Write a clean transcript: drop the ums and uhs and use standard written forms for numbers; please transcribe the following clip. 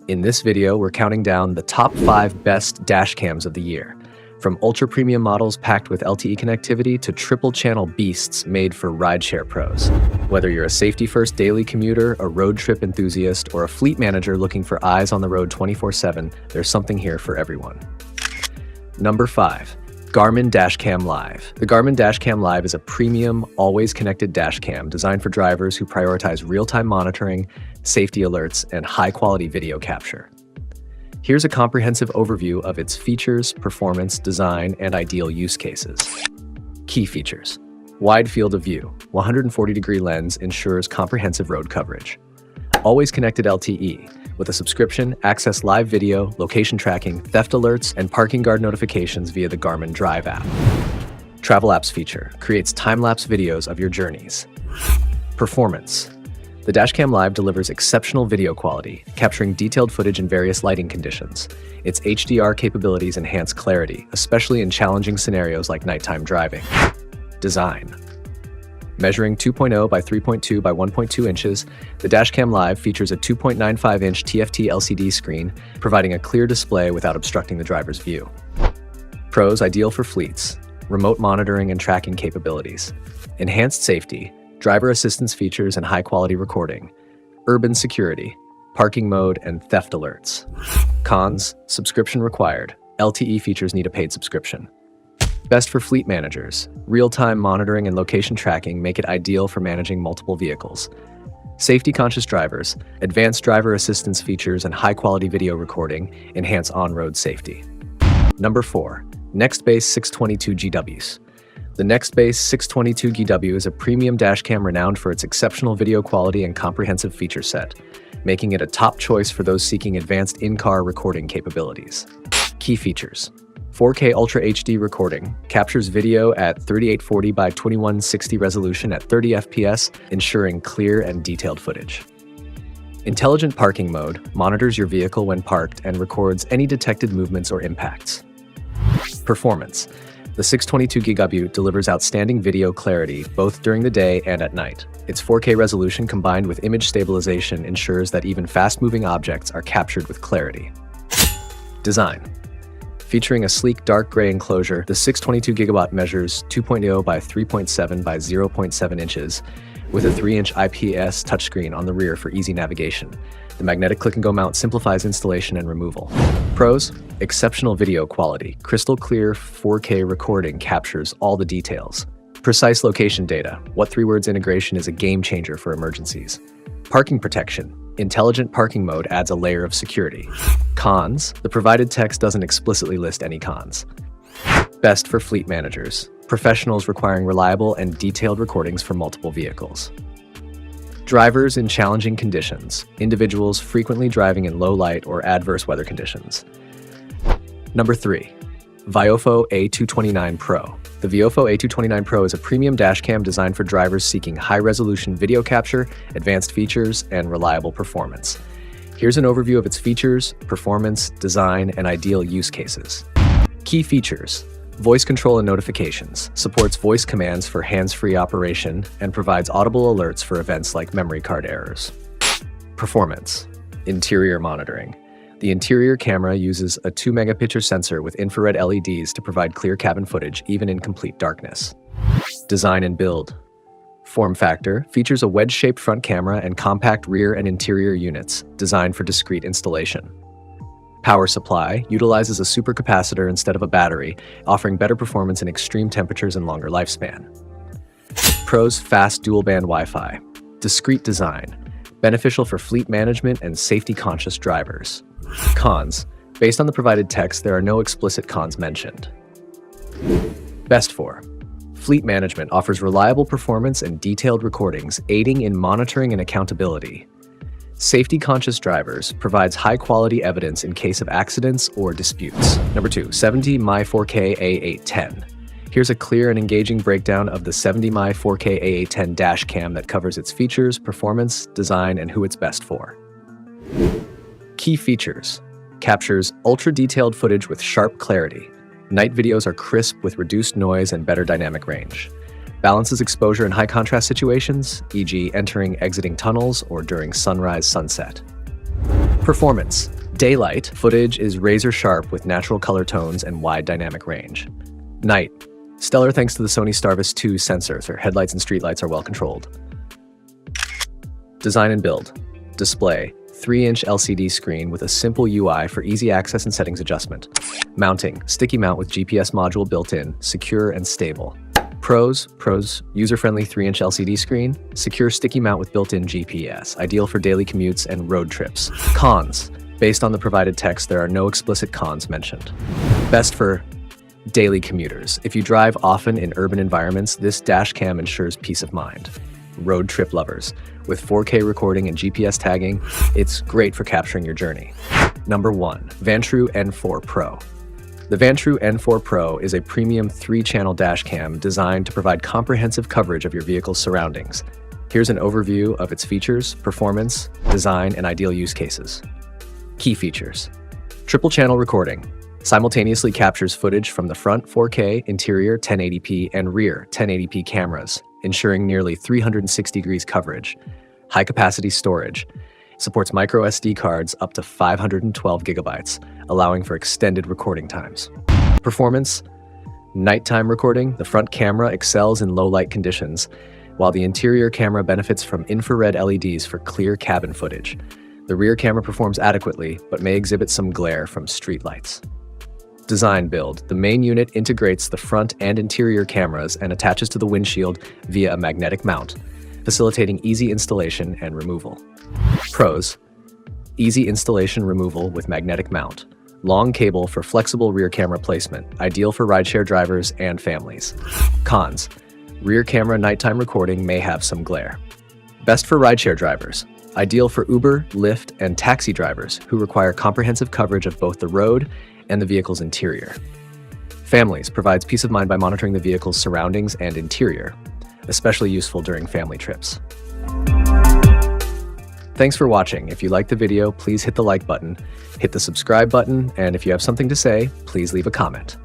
In this video, we're counting down the top 5 best dash cams of the year. From ultra-premium models packed with LTE connectivity to triple-channel beasts made for rideshare pros. Whether you're a safety-first daily commuter, a road trip enthusiast, or a fleet manager looking for eyes on the road 24/7, there's something here for everyone. Number 5. Garmin Dashcam Live. The Garmin Dashcam Live is a premium, always-connected dashcam designed for drivers who prioritize real-time monitoring, safety alerts, and high-quality video capture. Here's a comprehensive overview of its features, performance, design, and ideal use cases. Key features. Wide field of view. 140-degree lens ensures comprehensive road coverage. Always connected LTE. With a subscription, access live video, location tracking, theft alerts, and parking guard notifications via the Garmin Drive app. Travel Apps feature creates time-lapse videos of your journeys. Performance. The Dashcam Live delivers exceptional video quality, capturing detailed footage in various lighting conditions. Its HDR capabilities enhance clarity, especially in challenging scenarios like nighttime driving. Design. Measuring 2.0 by 3.2 by 1.2 inches, the Dashcam Live features a 2.95-inch TFT LCD screen, providing a clear display without obstructing the driver's view. Pros ideal for fleets, remote monitoring and tracking capabilities, enhanced safety, driver assistance features and high-quality recording, urban security, parking mode, and theft alerts. Cons, subscription required. LTE features need a paid subscription. Best for fleet managers. Real-time monitoring and location tracking make it ideal for managing multiple vehicles. Safety-conscious drivers. Advanced driver assistance features and high-quality video recording enhance on-road safety. Number 4. Nextbase 622GWs. The Nextbase 622GW is a premium dashcam renowned for its exceptional video quality and comprehensive feature set, making it a top choice for those seeking advanced in-car recording capabilities. Key features. 4K Ultra HD recording, captures video at 3840 by 2160 resolution at 30 FPS, ensuring clear and detailed footage. Intelligent parking mode monitors your vehicle when parked and records any detected movements or impacts. Performance. The 622GW delivers outstanding video clarity both during the day and at night. Its 4K resolution combined with image stabilization ensures that even fast-moving objects are captured with clarity. Design. Featuring a sleek dark gray enclosure, the 622GW measures 2.0 by 3.7 by 0.7 inches with a 3-inch IPS touchscreen on the rear for easy navigation. The magnetic click-and-go mount simplifies installation and removal. Pros: exceptional video quality. Crystal clear 4K recording captures all the details. Precise location data. What 3 words integration is a game changer for emergencies. Parking protection. Intelligent parking mode adds a layer of security. Cons: the provided text doesn't explicitly list any cons. Best for fleet managers. Professionals requiring reliable and detailed recordings for multiple vehicles. Drivers in challenging conditions. Individuals frequently driving in low light or adverse weather conditions. Number 3. VIOFO A229 Pro. The VIOFO A229 Pro is a premium dashcam designed for drivers seeking high-resolution video capture, advanced features, and reliable performance. Here's an overview of its features, performance, design, and ideal use cases. Key features. Voice control and notifications. Supports voice commands for hands-free operation and provides audible alerts for events like memory card errors. Performance. Interior monitoring. The interior camera uses a 2-megapixel sensor with infrared LEDs to provide clear cabin footage even in complete darkness. Design and build. Form factor features a wedge-shaped front camera and compact rear and interior units designed for discrete installation. Power supply utilizes a supercapacitor instead of a battery, offering better performance in extreme temperatures and longer lifespan. Pros: fast dual-band Wi-Fi. Discreet design. Beneficial for fleet management and safety-conscious drivers. Cons: based on the provided text, there are no explicit cons mentioned. Best for fleet management. Offers reliable performance and detailed recordings, aiding in monitoring and accountability. Safety-conscious drivers. Provides high-quality evidence in case of accidents or disputes. Number 2. 70mm 4K A810. Here's a clear and engaging breakdown of the 70mm 4K A810 dashcam that covers its features, performance, design, and who it's best for. Key features. Captures ultra-detailed footage with sharp clarity. Night videos are crisp with reduced noise and better dynamic range. Balances exposure in high-contrast situations, e.g. entering, exiting tunnels, or during sunrise, sunset. Performance. Daylight footage is razor sharp with natural color tones and wide dynamic range. Night, stellar thanks to the Sony Starvis 2 sensors, where headlights and streetlights are well controlled. Design and build. Display, 3-inch LCD screen with a simple UI for easy access and settings adjustment. Mounting, sticky mount with GPS module built in, secure and stable. Pros, user-friendly 3-inch LCD screen, secure sticky mount with built-in GPS, ideal for daily commutes and road trips. Cons, based on the provided text, there are no explicit cons mentioned. Best for daily commuters. If you drive often in urban environments, this dash cam ensures peace of mind. Road trip lovers. With 4K recording and GPS tagging, it's great for capturing your journey. Number 1. Vantrue N4 Pro. The Vantrue N4 Pro is a premium 3-channel dash cam designed to provide comprehensive coverage of your vehicle's surroundings. Here's an overview of its features, performance, design, and ideal use cases. Key features. Triple channel recording. Simultaneously captures footage from the front 4K, interior 1080p, and rear 1080p cameras, ensuring nearly 360 degrees coverage. High-capacity storage. Supports micro SD cards up to 512 gigabytes, allowing for extended recording times. Performance. Nighttime recording. The front camera excels in low-light conditions, while the interior camera benefits from infrared LEDs for clear cabin footage. The rear camera performs adequately, but may exhibit some glare from street lights. Design build. The main unit integrates the front and interior cameras and attaches to the windshield via a magnetic mount, facilitating easy installation and removal. Pros. Easy installation removal with magnetic mount. Long cable for flexible rear camera placement, ideal for rideshare drivers and families. Cons. Rear camera nighttime recording may have some glare. Best for rideshare drivers. Ideal for Uber, Lyft, and taxi drivers who require comprehensive coverage of both the road and the vehicle's interior. Families. Provides peace of mind by monitoring the vehicle's surroundings and interior, especially useful during family trips. Thanks for watching. If you liked the video, please hit the like button, hit the subscribe button, and if you have something to say, please leave a comment.